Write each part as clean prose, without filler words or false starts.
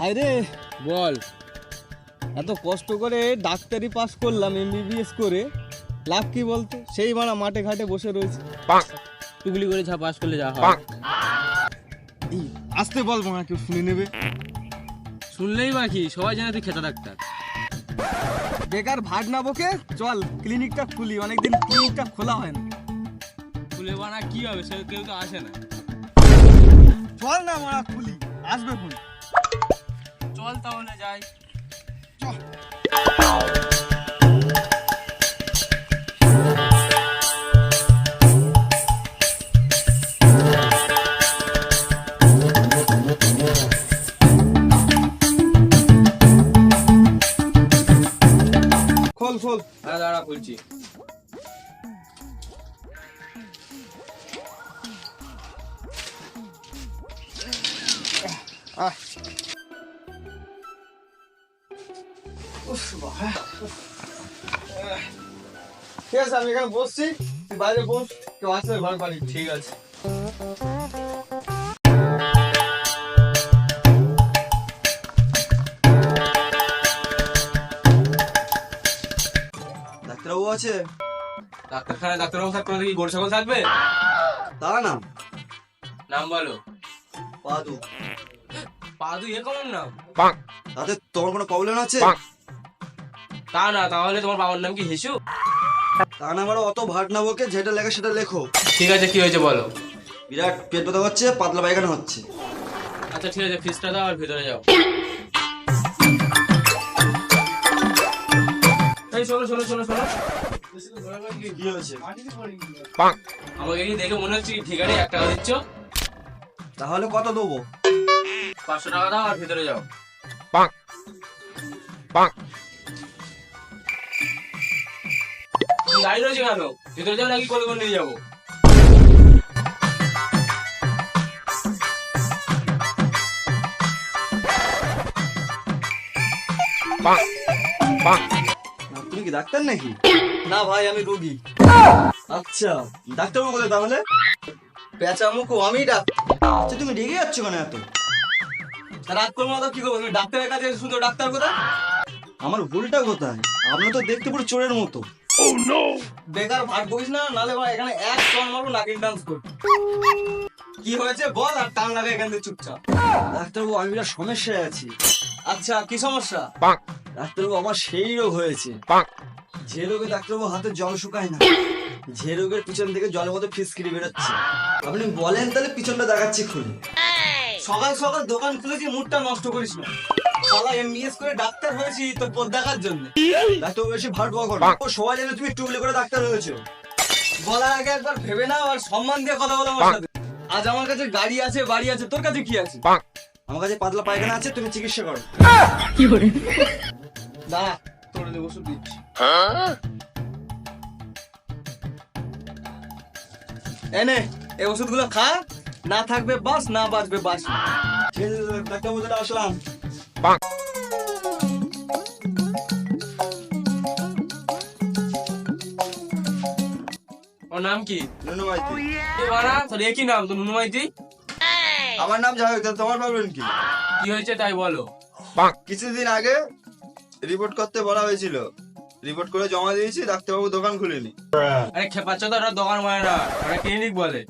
ভাইরে বল। এত কষ্ট করে ডাক্তারি পাস করলাম এমবিবিএস করে, লাভ কি বলতো? সেই মারা মাঠে ঘাটে বসে রয়েছে। টুকলি করে যা পাস করলে যা হয়। এই আসতে বলবো না, কেউ শুনে নেবে। শুনলেই বাকি, সবাই জানে তুই খেতা ডাক্তার। বেকার ভাট না বকে চল ক্লিনিকটা খুলি, অনেকদিন ক্লিনিকটা খোলা হয় না। খুলে বানা কি হবে, সে কেউ তো আসে না। চল না মারা খুলি, আসবে ফোন। চল তাহলে যাই। খোল খোল। হ্যাঁ দাঁড়া বলছি। আহ উফ বাবা। ঠিক আছে, আমি এখানে বসছি, তুই বাইরে বস, কেউ আসলে ঘর পারি। ঠিক আছে। ডাক্তারবাবু আছে? ডাক্তারখানায় ডাক্তারবাবু থাকবে না, কি গরু ছাগল থাকবে? তা না, নাম বলো। পাদু। পাদু, এ কেমন নাম? তাতে তোমার কোনো প্রবলেম আছে? তা না, তাহলে তোমার বাবার নাম কি হিসু? তা না, আমার অত ভাট না বকে, যেটা লেখে সেটা লেখো। ঠিক আছে, কি হয়েছে বলো। বিরাট পেট ব্যথা হচ্ছে, পাতলা পায়খানা হচ্ছে। আচ্ছা ঠিক আছে, ফিসটা দাও আর ভিতরে যাও। এই শোনো শোনো শোনো শোনো, কি হয়েছে? আমাকে কি দেখে মনে হচ্ছে ঠিকানি 1 টাকা দিচ্ছ? তাহলে কত দেবো? 500 টাকা দাও আর ভিতরে যাও। তুমি দাঁড়িয়ে রয়েছে কেন? ভিতরে যাও নাকি কোলে করে নিয়ে যাবো? তুমি কি ডাক্তার নাকি? না ভাই, আমি রোগী। আচ্ছা, ডাক্তারবাবু কোথায় তাহলে? পেঁচা মুখো, আমি ডাক্তার। আচ্ছা, তুমি রেগে যাচ্ছ কেন এত? রাত করবো না তো কি করবো? তুমি ডাক্তারের কাছে শুধু ডাক্তার কোথায়? আমার ভুলটা কোথায়? আপনি তো দেখতে পুরো চোরের মতো। বেকার ভাট বকিস না, নালে ভাই এখানে এক চল মারবো, নাকিং ডান্স করবো। কি হয়েছে বল, আর টান লাগা এখান থেকে চুপচাপ। ডাক্তারবাবু, আমি বিরাট সমস্যায় আছি। আচ্ছা, কি সমস্যা? ডাক্তারবাবু, আমার সেই রোগ হয়েছে, যে রোগে ডাক্তারবাবু হাতে জল শুকায় না, যে রোগের পিছন থেকে জলের মতো ফিসকিরি বেরোচ্ছে। আপনি বলেন তাহলে পিছনটা দেখাচ্ছি খুলে। সকাল সকাল দোকান খুলেছি, মুডটা নষ্ট করিস না। শালা এমবিএস করে ডাক্তার হয়েছি তোর পদ দেখার জন্য। ডাক্তারবাবু বেশি ভাট বকো না। ও সবাই জানে তুমি টুকলি করে ডাক্তার হয়েছো। বলার আগে একবার ভেবে নাও আর সম্মান দিয়ে কথা বলো আমার সাথে। আজ আমার কাছে গাড়ি আছে, বাড়ি আছে, তোর কাছে কি আছে? আমার কাছে পাতলা পায়খানা আছে, তুমি চিকিৎসা করো। দাঁড়া, তোর ওষুধ দিচ্ছি। এনে এই ওষুধগুলো খা, না থাকবে বাস, না বাঁচবে বাস। ঠিক আছে ডাক্তারবাবু, তাহলে আসলাম। ওর নাম কি? নুনু মাইতি। এ বাড়া, তোর একই নাম তো, নুনু মাইতি। আমার নাম যাই হোক, তাহলে তোমার প্রবলেম কি? কি হয়েছে তাই বলো। কিছুদিন আগে রিপোর্ট করতে বলা হয়েছিল, রিপোর্ট করে জমা দিয়েছি, ডাক্তারবাবু দোকান খুলেনি। আরে খেপাচ্ছ তো, ওরা দোকান বলে না, ওরা ক্লিনিক বলে।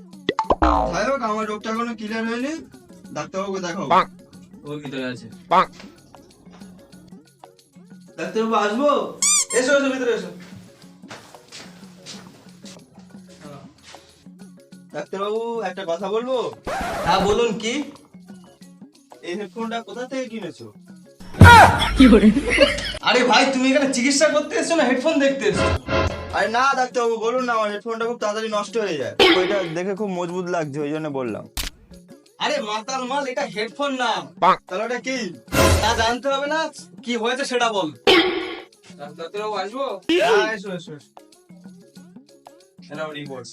যাই হোক, আমার রোগটা এখনো ক্লিয়ার হয়নি, ডাক্তারবাবুকে দেখো। ও ভিতরে আছে। ডাক্তারবাবু আসবো? এসো এসো, ভিতরে এসো। ডাক্তারবাবু, একটা কথা বলবো? হ্যাঁ বলুন, কি? এই হেডফোনটা কোথা থেকে কিনেছো? আরে ভাই, তুমি এখানে চিকিৎসা করতে এসছো না হেডফোন দেখতে এসছো? আরে না ডাক্তারবাবু, বলুন না, আমার হেডফোনটা খুব তাড়াতাড়ি নষ্ট হয়ে যায়, ওইটা দেখে খুব মজবুত লাগছে, ওই জন্য বললাম। আরে মাতাল মাল, এটা হেডফোন না। তাহলে ওটা কি? তা জানতে হবে না, কি হয়েছে সেটা বল। ডাক্তারবাবু আসবো? হ্যাঁ, এসো এসো এসো। এনাও রিপোর্ট।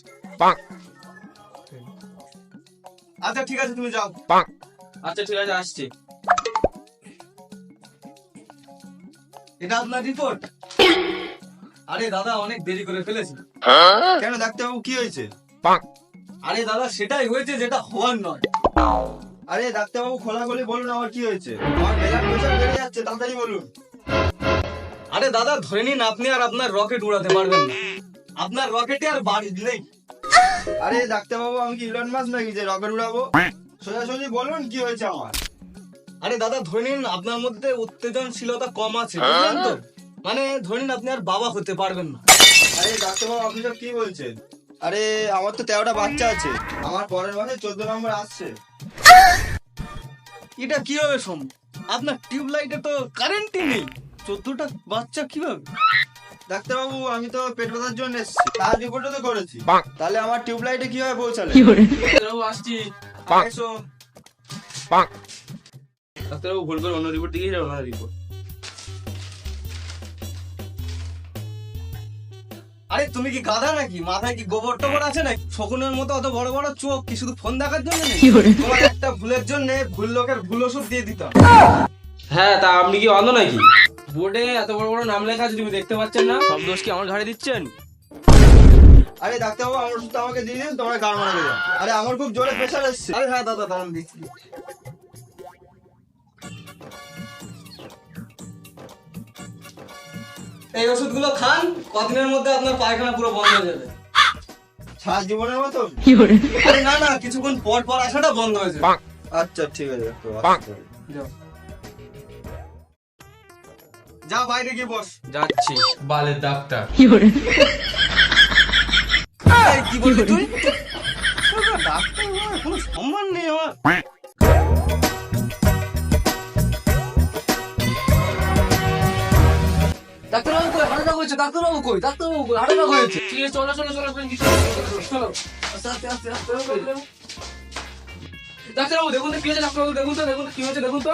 আচ্ছা ঠিক আছে, তুমি যাও। আচ্ছা ঠিক আছে, আসছি। এটা আপনার রিপোর্ট? আরে দাদা, অনেক দেরি করে ফেলেছি। কেন ডাক্তারবাবু, কি হয়েছে? আরে দাদা, সেটাই হয়েছে যেটা হওয়ার নয়। আরে ডাক্তারবাবু খোলাখুলি বলুন আমার কি হয়েছে? আমার ব্লাড প্রেশার বেড়ে যাচ্ছে, তাড়াতাড়ি বলুন। আরে দাদা ধরে নিন আপনি আর আপনার রকেট উড়াতে পারবেন না, আপনার রকেটে আর বাড়ি নেই। আরে ডাক্তারবাবু আমি কি ইলন মাস্ক নাকি যে রকেট উড়াবো? সোজাসুজি বলুন কি হয়েছে আমার? আরে দাদা ধরে নিন আপনার মধ্যে উত্তেজনশীলতা কম আছে, বুঝলেন তো? মানে ধরে নিন আপনি আর বাবা হতে পারবেন না। আরে ডাক্তারবাবু আপনি সব কি বলছেন? আরে আমার তো 13টা বাচ্চা আছে, আমার পরের মাসে 14 নম্বর আসছে। এটা কিভাবে সম্ভব? আপনার টিউবলাইটে তো কারেন্টই নেই, 14টা বাচ্চা কিভাবে? ডাক্তারবাবু আমি তো পেট ব্যথার জন্য এসেছি, তার রিপোর্টও তো করেছি, তাহলে আমার টিউবলাইটে কিভাবে পৌঁছালে? ডাক্তারবাবু আসছি। এসো। ডাক্তারবাবু ভুল করে অন্য রিপোর্ট দিকে যাও, ওনার রিপোর্ট। আরে তুমি কি গাধা নাকি? মাথায় কি গোবর টোবর আছে নাকি? শকুনের মতো অত বড় বড় চোখ কি শুধু ফোন দেখার জন্য নেই? তোমার একটা ভুলের জন্য ভুল লোকের ভুল ওষুধ দিয়ে দিতাম। হ্যাঁ, তা আপনি কি অন্ধ নাকি? বোর্ডে এত বড় বড় নাম লেখা আছে, তুমি দেখতে পাচ্ছেন না? সব দোষ কি আমার ঘাড়ে দিচ্ছেন? আরে ডাক্তারবাবু আমার ওষুধ আমাকে দিয়ে দিন, তোমার গাড় মারা গেছে। আরে আমার খুব জোরে প্রেশার এসেছে। আরে হ্যাঁ দাদা দাঁড়ান দিচ্ছি। এই ওষুধগুলো খান, কদিনের মধ্যে আপনার পায়খানা পুরো বন্ধ হয়ে যাবে। সারা জীবনের মতো? আরে না না, কিছুক্ষণ পর পর আসাটা বন্ধ হয়ে যাবে। আচ্ছা ঠিক আছে ডাক্তারবাবু। যাও। যা বাইরে গিয়ে বস। যাচ্ছি বালের ডাক্তার। এই, কি বললি তুই? ডাক্তার হওয়ার কোনো সম্মান নেই আমার। ডাক্তারবাবু কই? হার্ট হয়েছে। ডাক্তারবাবু কই? ডাক্তারবাবু কই? হার্ট হয়েছে। ঠিক আছে, চলো চলো চলো চলো। আস্তে আস্তে আস্তে আস্তে। ডাক্তারবাবু দেখুন তো কি হয়েছে, ডাক্তারবাবু দেখুন তো, দেখুন তো কি হয়েছে, দেখুন তো।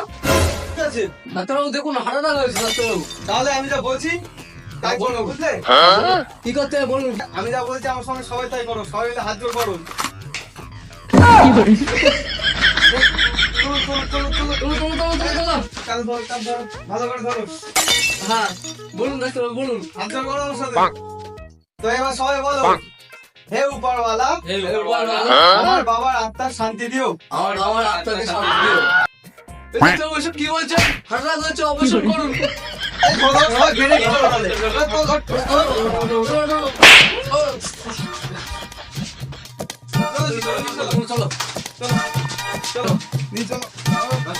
ঠিক আছে, ডাক্তারবাবু দেখুন হার্ট হয়েছে। ডাক্তারবাবু তাহলে আমি যা বলছি তাই করো, বুঝলে? কি করতে হবে বলুন? আমি যা বলছি আমার সঙ্গে সবাই তাই করো, সবাই মিলে হাত জোর করো। কাল ধরো, কাল ধরো, ভালো করে ধরো। হ্যাঁ বলুন ডাক্তারবাবু বলুন। হাত জোর করো আমার সাথে। তো এবার সবাই বলো, হে উপরওয়ালা, এই উপরওয়ালা, আমার বাবার আত্মার শান্তি দিও। আমার আত্মাকে শান্তি দিও। ডাক্তারবাবু এসব কি বলছেন? হার্ট হয়েছে, অপারেশন করুন। এই ধরো, সবাই ঘেরে কি করো তাহলে? চলো চলো, নিয়ে চলো।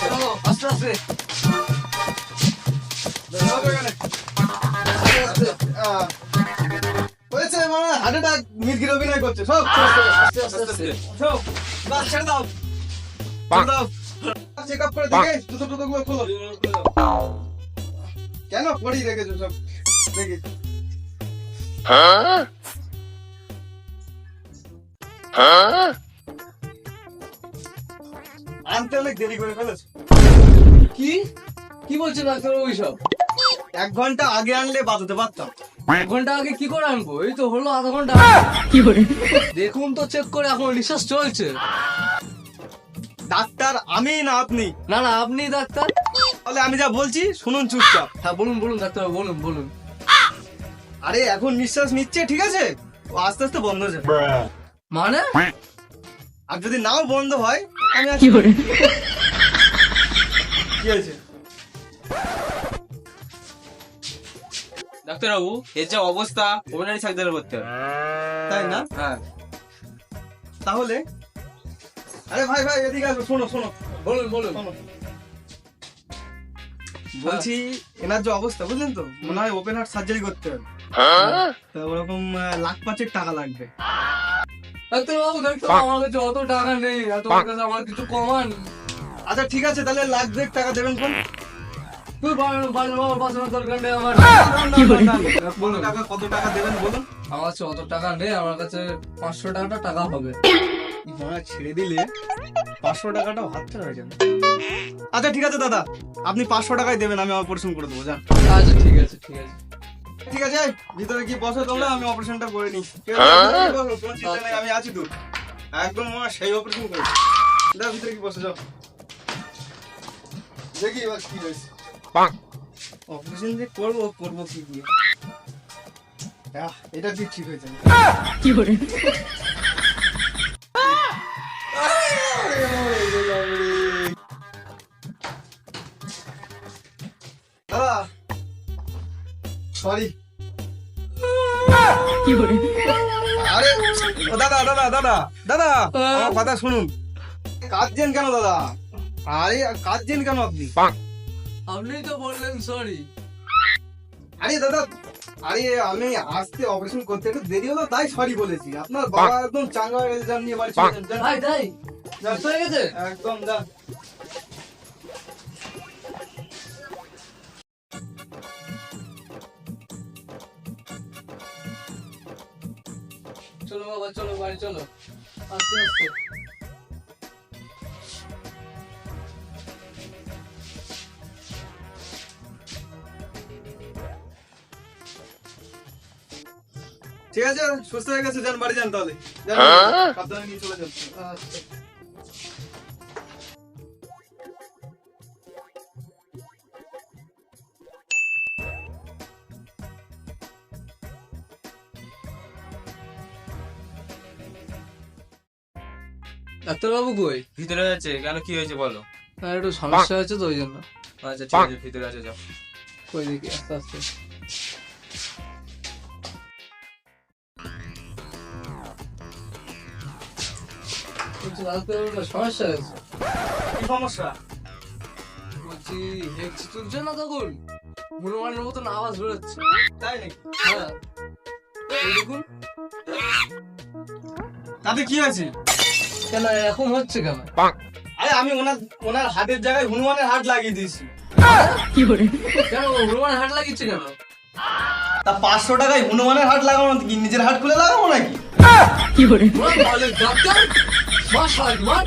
চলো আস্তে আস্তে চলো এখানে। হয়েছে মানে হার্ট অ্যাটাক, মির্গির অভিনয় করছে সব। আস্তে আস্তে আস্তে। সব বাস ছেড়ে দাও, ছেড়ে দাও। চেক আপ করে দেখে জুতো টুতো গুলো খোলো। কেন পড়ি রেখেছো সব? দেখি আনতে অনেক দেরি করে ফেলেছো। কি কি বলছেন ডাক্তারবাবু এইসব? 1 ঘন্টা আগে আনলে বাঁচাতে পারতাম। 1 ঘন্টা আগে কি করে আনবো? এই তো হলো আধা ঘন্টা। দেখুন তো চেক করে, এখন রিসার্চ চলছে। ডাক্তার আমি না আপনি? না না আপনি ডাক্তার। তাহলে আমি যা বলছি শুনুন চুপচাপ। হ্যাঁ বলুন বলুন ডাক্তারবাবু বলুন বলুন। আরে এখন নিঃশ্বাস নিচ্ছে, ঠিক আছে, ও আস্তে আস্তে বন্ধ হয়ে যাবে। মানে আর যদি নাও বন্ধ হয় আমি আছি। কি হয়েছে? ডাক্তারবাবু এর যা অবস্থা, ওনারই সার্জারি করতে হবে। তাই না? হ্যাঁ তাহলে আরে ভাই ভাই এদিকে আসো, শোনো শোনো বলুন বলুন। শোনো। বলছি এনার যে অবস্থা বুঝলেন তো, মনে হয় ওপেন হার্ট সার্জারি করতে হবে। তো ওরকম 1,05,000 টাকা লাগবে। ডাক্তারবাবু দেখতো আমার কাছে অত টাকা নেই, আর তোমার কাছে আমার কিছু কমান। আচ্ছা ঠিক আছে, তাহলে 1,02,000 টাকা দেবেন কোন? তুই বাবার বাঁচানোর দরকার নেই আমার। বলুন টাকা কত টাকা দেবেন বলুন। আমার কাছে অত টাকা নেই, আমার কাছে 500 টাকাটা টাকা হবে। ঘোড়া ছেড়ে দিলে 500 টাকাটাও হাত ছাড়া হয়ে যাবে। আচ্ছা ঠিক আছে দাদা, আপনি 500 টাকাই দেবেন, আমি অপারেশন করে দেবো। যান। আচ্ছা ঠিক আছে ঠিক আছে। ঠিক আছে, ভিতরে কি বসো তোমরা, আমি অপারেশনটা করে নিই। ঠিক আছে, বসো, কোনো চিন্তা নেই, আমি আছি তো একদম। আমার সেই অপারেশন করে দাও, ভিতরে কি বসে যাও, দেখি এবার কি হয়েছে। অপারেশন যে করবো করবো কি দিয়ে, এটা দিয়ে ঠিক হয়েছে। সরি। আরে ও দাদা দাদা দাদা দাদা আমার কথা শুনুন। কাঁদছেন কেন দাদা? আরে কাঁদছেন কেন আপনি? আপনি তো বললেন সরি। আরে দাদা, আরে আমি আসতে অপারেশন করতে একটু দেরি হলো তাই সরি বলেছি। আপনার বাবা একদম চাঙ্গা হয়ে গেছে, যান নিয়ে বাড়ি চলে যান, যান। তাই তাই যান। হয়ে গেছে। একদম যান। চলো বাবা চলো বাড়ি চলো, আস্তে আস্তে। ঠিক আছে, সুস্থ হয়ে গেছে, যান বাড়ি যান তাহলে। যান, সাবধানে নিয়ে চলে যান। আচ্ছা। ডাক্তারবাবু কই? ভিতরে আছে কেন, কি হয়েছে বলো? একটু সমস্যা হয়েছে তো ওই জন্য। আচ্ছা ঠিক আছে, ভিতরে আছে যাও। কই দেখি আস্তে আস্তে। বলছি ডাক্তারবাবু সমস্যা হয়েছে। কি সমস্যা? বলছি হেক্সি তুলছে না তখন হনুমানের মতন আওয়াজ বেরোচ্ছে। তাই নাকি? হ্যাঁ এই দেখুন। তাতে কি হয়েছে? কেন এরকম হচ্ছে কেন? আরে আমি ওনার হাতের জায়গায় হনুমানের হাত লাগিয়ে দিয়েছি। কেন হনুমানের হাট লাগিয়েছে কেন? তা 500 টাকায় হনুমানের হাট লাগাবো না কি নিজের হাট খুলে লাগাবো নাকি? ডাক্তার মার